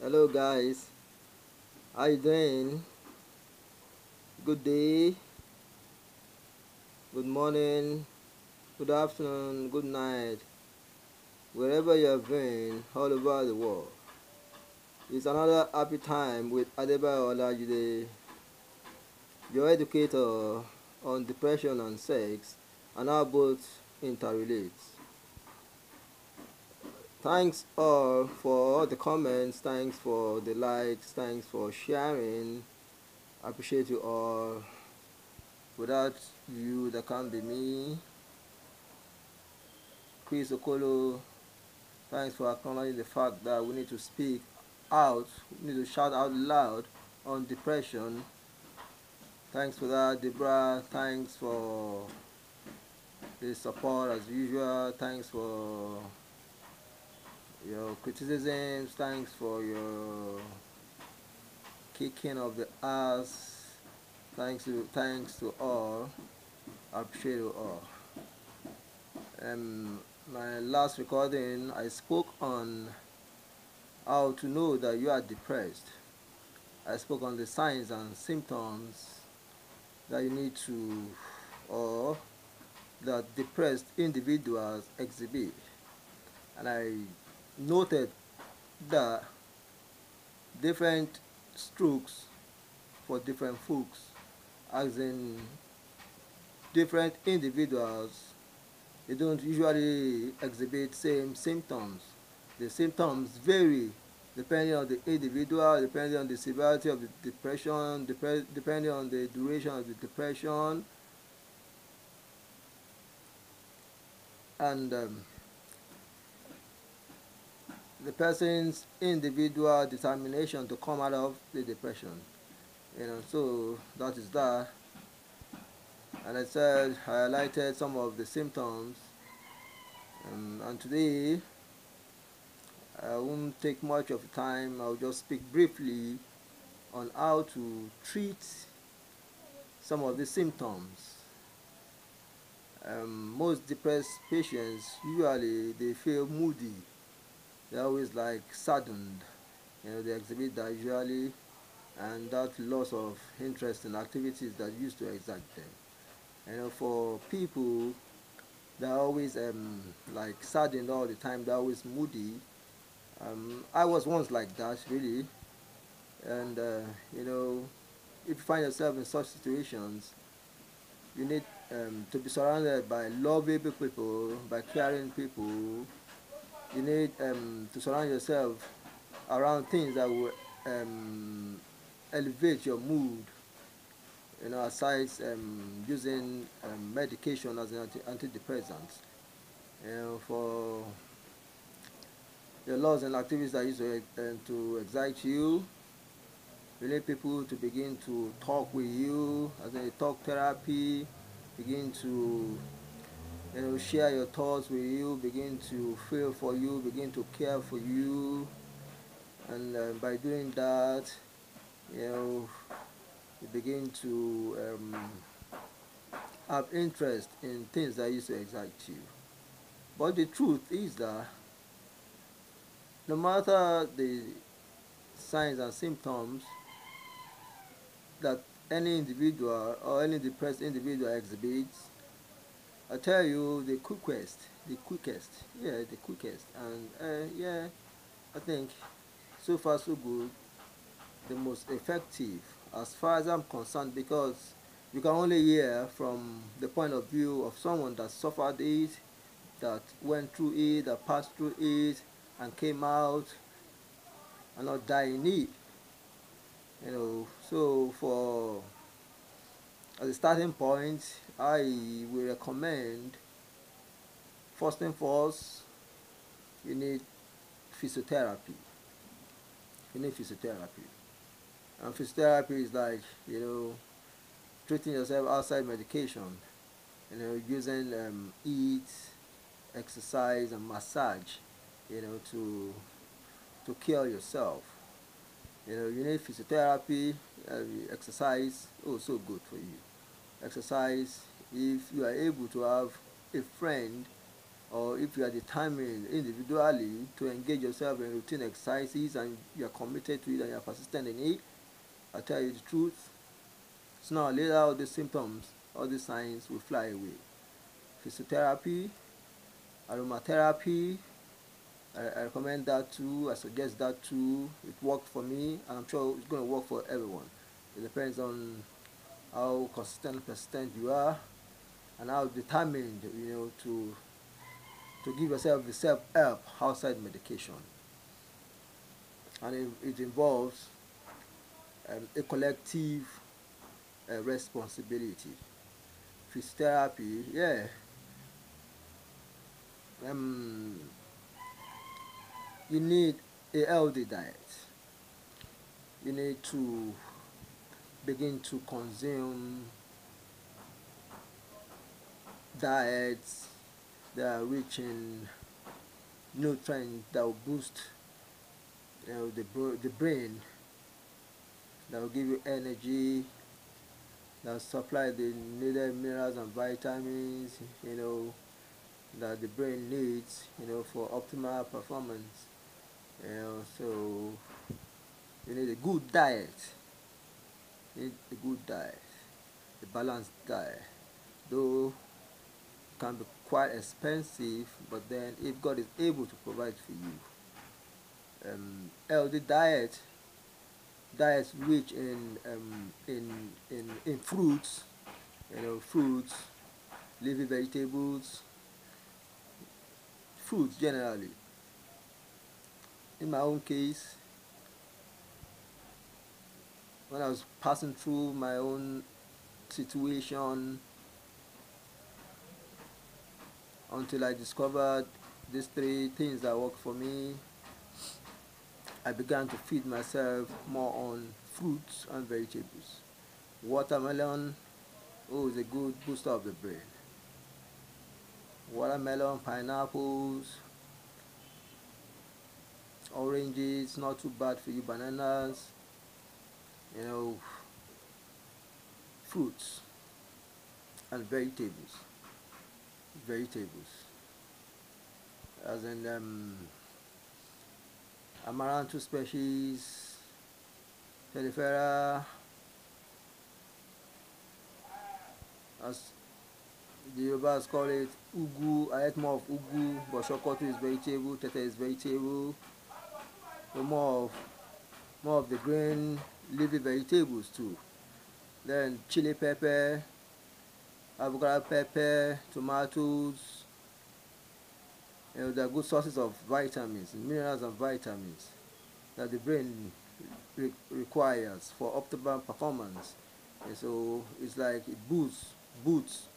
Hello guys, how you doing? Good day, good morning, good afternoon, good night, wherever you have been all over the world. It's another happy time with Adebayo Olajide, your educator on depression and sex and how both interrelate. Thanks all for all the comments, thanks for the likes, thanks for sharing. I appreciate you all. Without you, there can't be me. Chris Okolo, thanks for acknowledging the fact that we need to speak out, we need to shout out loud on depression. Thanks for that, Debra. Thanks for the support as usual. Thanks for your criticisms. Thanks for your kicking of the ass. Thanks to all. I appreciate you all. My last recording, I spoke on how to know that you are depressed. I spoke on the signs and symptoms that you need to, or that depressed individuals exhibit. And I noted that different strokes for different folks, as in different individuals, they don't usually exhibit same symptoms. The symptoms vary depending on the individual, depending on the severity of the depression, depending on the duration of the depression, and the person's individual determination to come out of the depression. So that is that. And I said, I highlighted some of the symptoms, and today I won't take much of the time. I'll just speak briefly on how to treat some of the symptoms. Most depressed patients usually they feel moody. They're always like saddened. They exhibit that usually, and that loss of interest in activities that used to excite them. For people that are always like saddened all the time, they're always moody. I was once like that, really, and if you find yourself in such situations, you need to be surrounded by lovable people, by caring people. You need to surround yourself around things that will elevate your mood. Aside using medication as an antidepressant. For your laws and activities that used to excite you, you need people to begin to talk with you, as in talk therapy, begin to share your thoughts with you, begin to feel for you, begin to care for you, and by doing that, you begin to have interest in things that used to excite you. But the truth is that no matter the signs and symptoms that any individual or any depressed individual exhibits, I tell you the quickest, and I think so far so good, the most effective as far as I'm concerned, because you can only hear from the point of view of someone that suffered it, that went through it, that passed through it, and came out and not die in it. So for as a starting point, I will recommend, first and foremost, you need physiotherapy. And physiotherapy is like, treating yourself outside medication, using eat, exercise, and massage, to cure yourself. You need physiotherapy, exercise, so good for you. Exercise, if you are able to have a friend or if you are determined individually to engage yourself in routine exercises and you are committed to it and you are persistent in it, I tell you the truth, sooner or later all these symptoms, all these signs will fly away. Physiotherapy, aromatherapy, I recommend that too. I suggest that too. It worked for me, and I'm sure it's going to work for everyone. It depends on how consistent and persistent you are, and how determined to give yourself the self-help outside medication. And it involves a collective responsibility. Physiotherapy, yeah. Um, you need a healthy diet. You need to begin to consume diets that are rich in nutrients that will boost the brain, that will give you energy, that will supply the needed minerals and vitamins, that the brain needs, for optimal performance. So you need a good diet. You need a good diet, a balanced diet. Though it can be quite expensive, but then if God is able to provide for you, healthy diets rich in fruits, fruits, leafy vegetables, fruits generally. In my own case, when I was passing through my own situation, until I discovered these three things that work for me, I began to feed myself more on fruits and vegetables. Watermelon, oh, is a good booster of the brain. Watermelon, pineapples, oranges, not too bad for you, bananas, you know, fruits and vegetables. Vegetables. As in amaranthus species, Pelifera, as the Yorubas call it, ugu. I ate more of ugu, but shokoto is vegetable, tete is vegetable. So more of the green leafy vegetables too. Then chili pepper, avocado pepper, tomatoes. They're good sources of vitamins, minerals and vitamins that the brain requires for optimal performance. And so it's like it uh, boosts,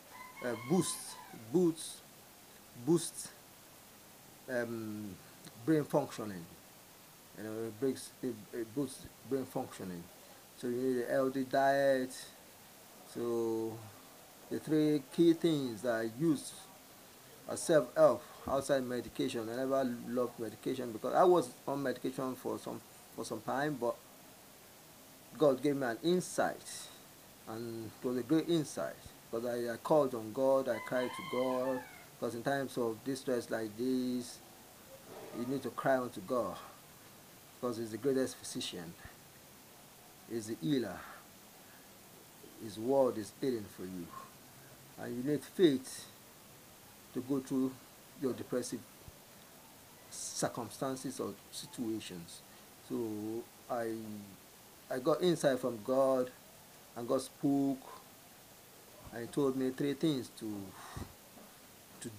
boosts, boosts brain functioning. It boosts brain functioning. So you need a healthy diet. So the three key things that I use as self-help outside medication. I never loved medication because I was on medication for some time, but God gave me an insight, and it was a great insight because I called on God, I cried to God, because in times of distress like this, you need to cry unto God because He's the greatest physician, He's the healer, His word is healing for you, and you need faith to go through your depressive circumstances or situations. So I got insight from God, and God spoke and He told me three things to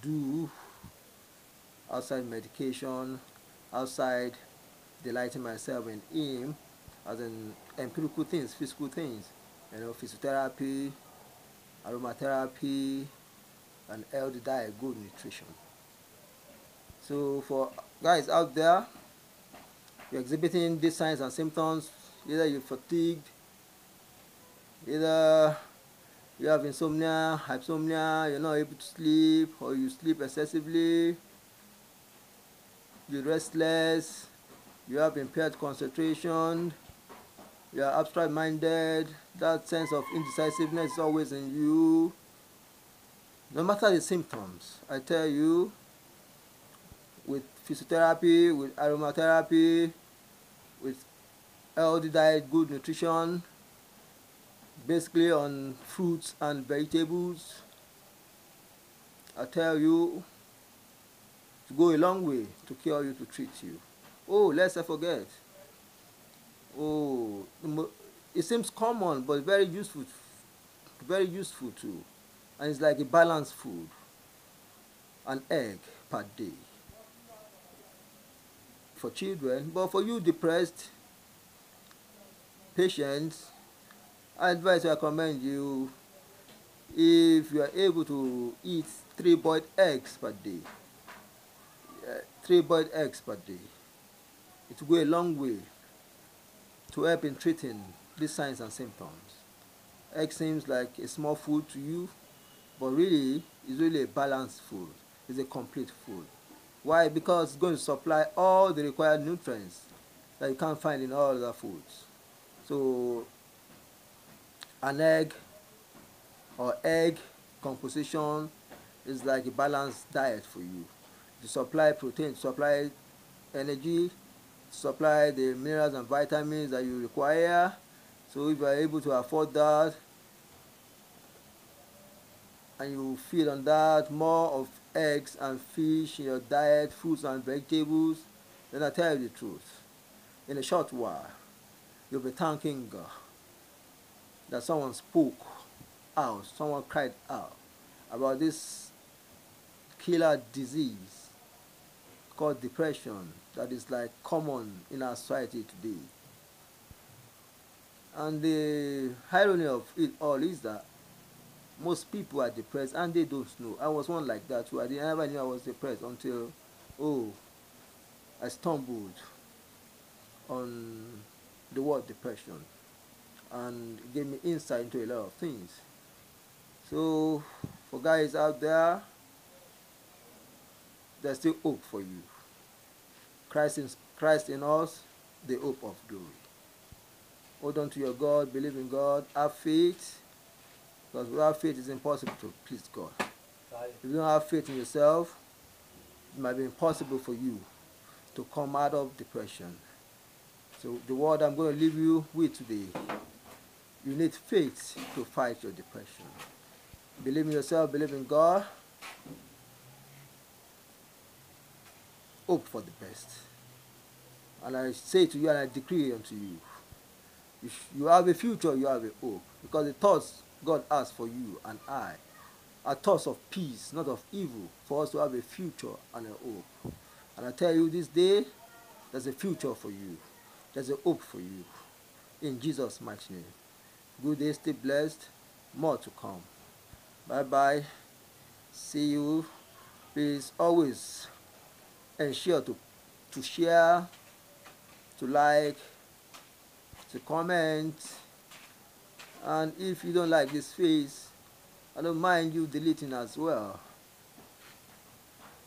do outside medication, outside delighting myself in Him, as in empirical things, physical things, physiotherapy, aromatherapy, and healthy diet, good nutrition. So for guys out there, you're exhibiting these signs and symptoms, either you're fatigued, either you have insomnia, hypsomnia, you're not able to sleep, or you sleep excessively, you're restless, you have impaired concentration, you are abstract minded, that sense of indecisiveness is always in you. No matter the symptoms, I tell you, physiotherapy, with aromatherapy, with healthy diet, good nutrition, basically on fruits and vegetables. I tell you, to go a long way to cure you, to treat you. Oh, let's not forget. Oh, it seems common, but very useful too. And it's like a balanced food, an egg per day for children. But for you depressed patients, I advise, I recommend you, if you are able to eat 3 boiled eggs per day, 3 boiled eggs per day, it will go a long way to help in treating these signs and symptoms. Egg seems like a small food to you, but really it's really a balanced food. It's a complete food. Why? Because it's going to supply all the required nutrients that you can't find in all other foods. So an egg or egg composition is like a balanced diet for you. To supply protein, to supply energy, to supply the minerals and vitamins that you require. So if you are able to afford that, and you feed on that, more of eggs and fish in your diet, fruits and vegetables, then I tell you the truth, in a short while, you'll be thanking God that someone spoke out, someone cried out about this killer disease called depression that is like common in our society today. And the irony of it all is that most people are depressed and they don't know. I was one like that too. I never knew I was depressed until, oh, I stumbled on the word depression, and it gave me insight into a lot of things. So for guys out there, there's still hope for you. Christ in us, the hope of glory. Hold on to your God, believe in God, have faith, because without faith it's impossible to please God. If you don't have faith in yourself, it might be impossible for you to come out of depression. So the word I'm going to leave you with today, you need faith to fight your depression. Believe in yourself, believe in God, hope for the best. And I say to you and I decree unto you, you have a future, you have a hope. Because the thoughts God has for you and I are thoughts of peace, not of evil, for us to have a future and a hope. And I tell you this day, there's a future for you. There's a hope for you. In Jesus' mighty name. Good day, stay blessed. More to come. Bye-bye. See you. Please always ensure to share, to like, to comment. And if you don't like this face, I don't mind you deleting as well,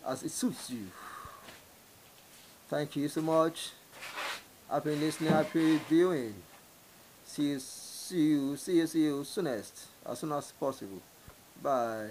as it suits you. Thank you so much. Happy listening, happy viewing. See you soonest, as soon as possible. Bye.